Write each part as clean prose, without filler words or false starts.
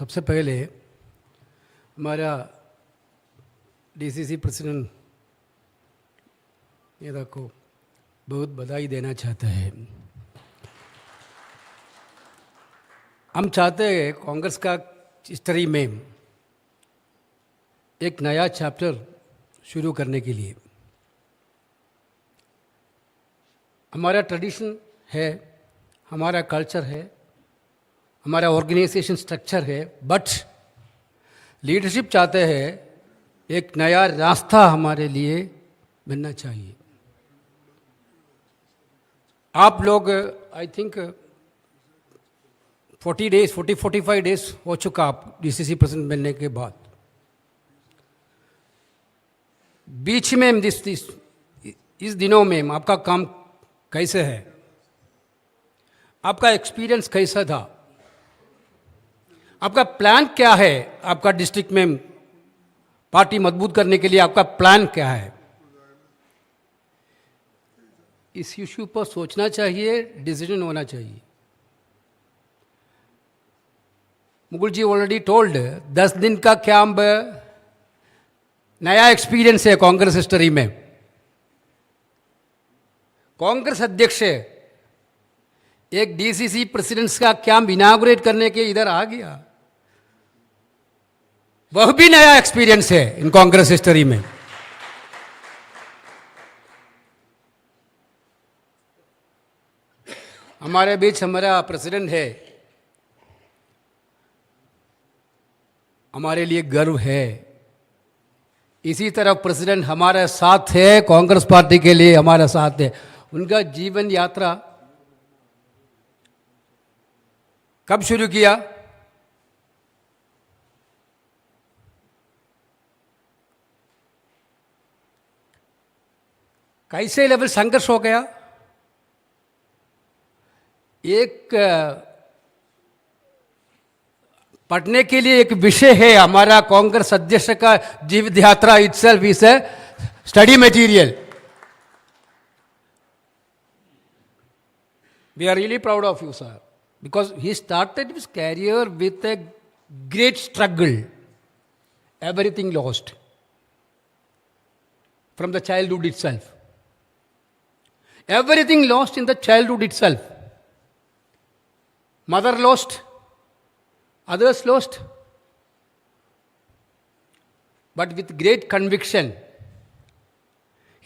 सबसे पहले हमारा डीसीसी प्रेसिडेंट नेता को बहुत बधाई देना चाहते हैं। हम चाहते हैं कांग्रेस का हिस्ट्री में एक नया चैप्टर शुरू करने के लिए। हमारा ट्रेडिशन है, हमारा कल्चर है, हमारा ऑर्गेनाइजेशन स्ट्रक्चर है, बट लीडरशिप चाहते हैं एक नया रास्ता हमारे लिए बनना चाहिए। आप लोग आई थिंक 45 डेज हो चुका आप डीसीसी प्रेसिडेंट बनने के बाद। बीच में इस दिनों में आपका काम कैसे है, आपका एक्सपीरियंस कैसा था, आपका प्लान क्या है, आपका डिस्ट्रिक्ट में पार्टी मजबूत करने के लिए आपका प्लान क्या है, इस इश्यू पर सोचना चाहिए, डिसीजन होना चाहिए। मुकुल जी ऑलरेडी टोल्ड 10 दिन का कैंप नया एक्सपीरियंस है कांग्रेस हिस्ट्री में। कांग्रेस अध्यक्ष एक डीसीसी प्रेसिडेंट्स का कैंप इनागुरेट करने के इधर आ गया, वह भी नया एक्सपीरियंस है इन कांग्रेस हिस्ट्री में। हमारे बीच हमारा प्रेसिडेंट है, हमारे लिए गर्व है। इसी तरह प्रेसिडेंट हमारे साथ है, कांग्रेस पार्टी के लिए हमारे साथ है। उनका जीवन यात्रा कब शुरू किया? कैसे लेवल संघर्ष हो गया? एक पढ़ने के लिए एक विषय है हमारा कांग्रेस अध्यक्ष का जीवित यात्रा itself is a study material. We are really proud of you, sir, because he started his career with a great struggle. Everything lost from the childhood itself. Everything lost in the childhood itself. Mother lost, others lost. But with great conviction,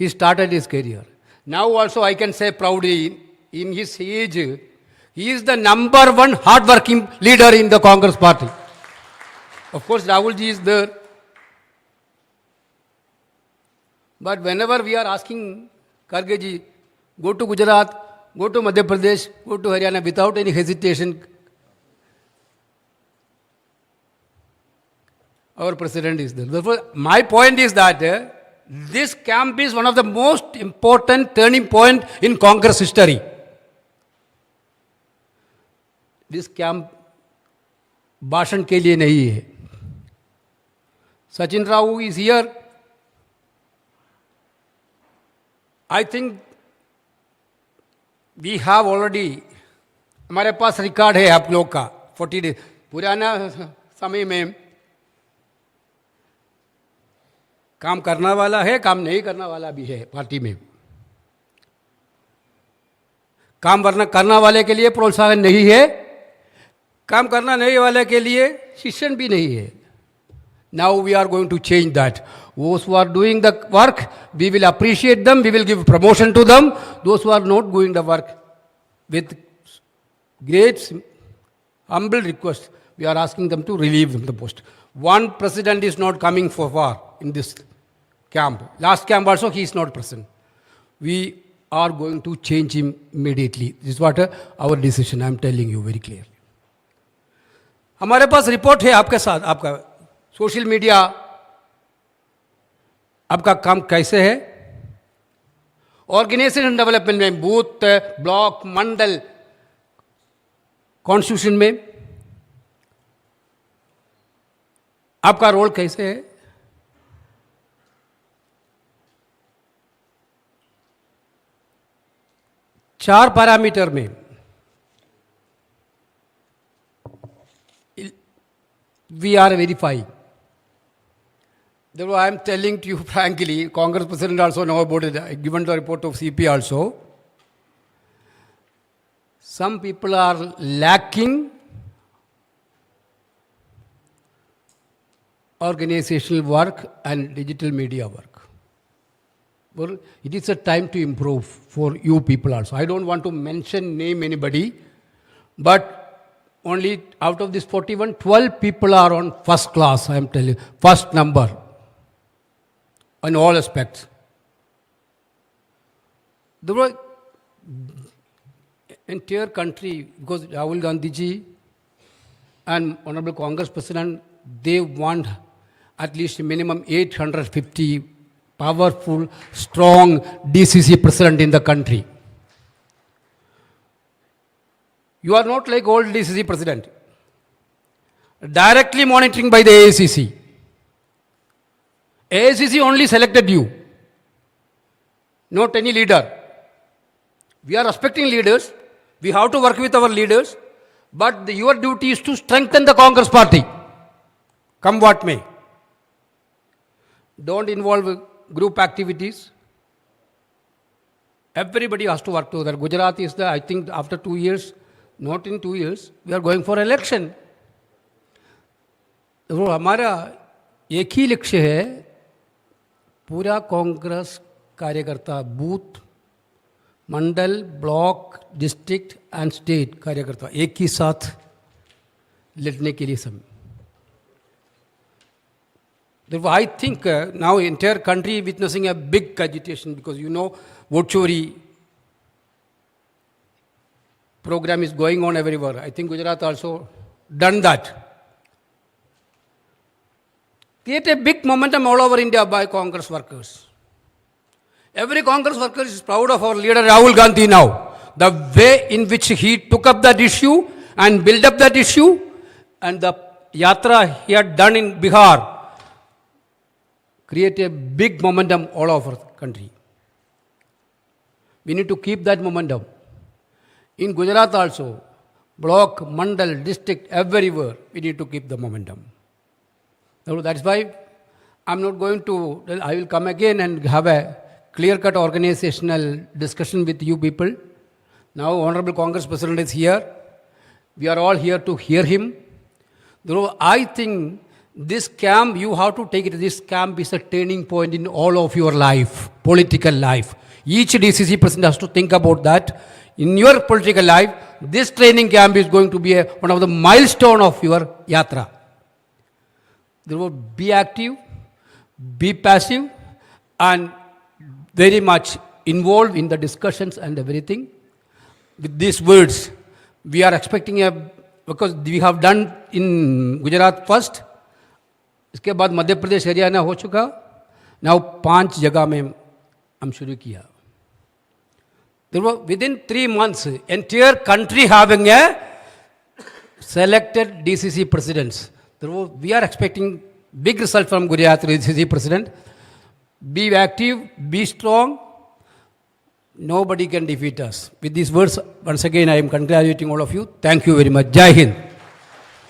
he started his career. Now also I can say proudly, in his age, he is the number one hard-working leader in the Congress party. Of course, Rahul ji is there. But whenever we are asking Karge ji, go to Gujarat, go to Madhya Pradesh, go to Haryana without any hesitation, our president is there. Therefore, my point is that this camp is one of the most important turning point in Congress history. This camp भाषण के लिए नहीं है। Sachin Rao is here. I think we have already, हमारे पास record है आप लोग का 40 डेज। पुराना समय में काम करना वाला है, काम नहीं करना वाला भी है पार्टी में। काम करना वाले के लिए प्रोत्साहन नहीं है, काम करना नहीं वाले के लिए शिक्षण भी नहीं है। Now we are going to change that. Those who are doing the work, we will appreciate them, we will give promotion to them. Those who are not doing the work, with great humble request, we are asking them to relieve them the post. One president is not coming for far in this camp. Last camp also he is not present. We are going to change him immediately. This is what our decision, I am telling you very clearly. हमारे पास report है आपके साथ, आपका social media, आपका काम कैसे है, organisation development में, बूथ, ब्लॉक, मंडल, कॉन्स्टिट्यूशन में आपका रोल कैसे है। चार पैरामीटर में we are verifying. Therefore, I am telling to you frankly, Congress President also know about it, given the report of CP also. Some people are lacking organizational work and digital media work. Well, it is a time to improve for you people also. I don't want to name anybody, but only out of this 41, 12 people are on first class, I am telling you, first number in all aspects. The entire country, because Rahul Gandhi ji and Honorable Congress President, they want at least minimum 850 powerful, strong DCC president in the country. You are not like old DCC president, directly monitoring by the AICC. AICC only selected you, not any leader. We are respecting leaders. We have to work with our leaders. But your duty is to strengthen the Congress party, come what may. Don't involve group activities. Everybody has to work together. Gujarat is I think after 2 years, not in 2 years, we are going for election. तो हमारा एक ही लक्ष्य है, पूरा कांग्रेस कार्यकर्ता booth, Mandal, block, district and state कार्यकर्ता एक ही साथ लड़ने के लिए सब. Therefore, I think now entire country witnessing a big agitation because vote chori program is going on everywhere. I think Gujarat also done that. Create a big momentum all over India by Congress workers. Every Congress worker is proud of our leader Rahul Gandhi now. The way in which he took up that issue and built up that issue and the yatra he had done in Bihar create a big momentum all over the country. We need to keep that momentum. In Gujarat also, block, mandal, district, everywhere, we need to keep the momentum. So that's why I'm not going to, I will come again and have a clear-cut organizational discussion with you people. Now, Honorable Congress President is here. We are all here to hear him. Though I think this camp, you have to take it, this camp is a turning point in all of your life, political life. Each DCC president has to think about that. In your political life, this training camp is going to be one of the milestone of your yatra. Therefore, be active, be passive, and very much involved in the discussions and everything. With these words, we are expecting because we have done in Gujarat first, इसके बाद मध्य प्रदेश हरियाणा हो चुका, now 5 जगह में हम शुरू किया. Therefore, within 3 months, entire country having a selected DCC presidents. Therefore, we are expecting big result from Gujarat DCC president. Be active, be strong. Nobody can defeat us. With these words, once again, I am congratulating all of you. Thank you very much. Jai Hind.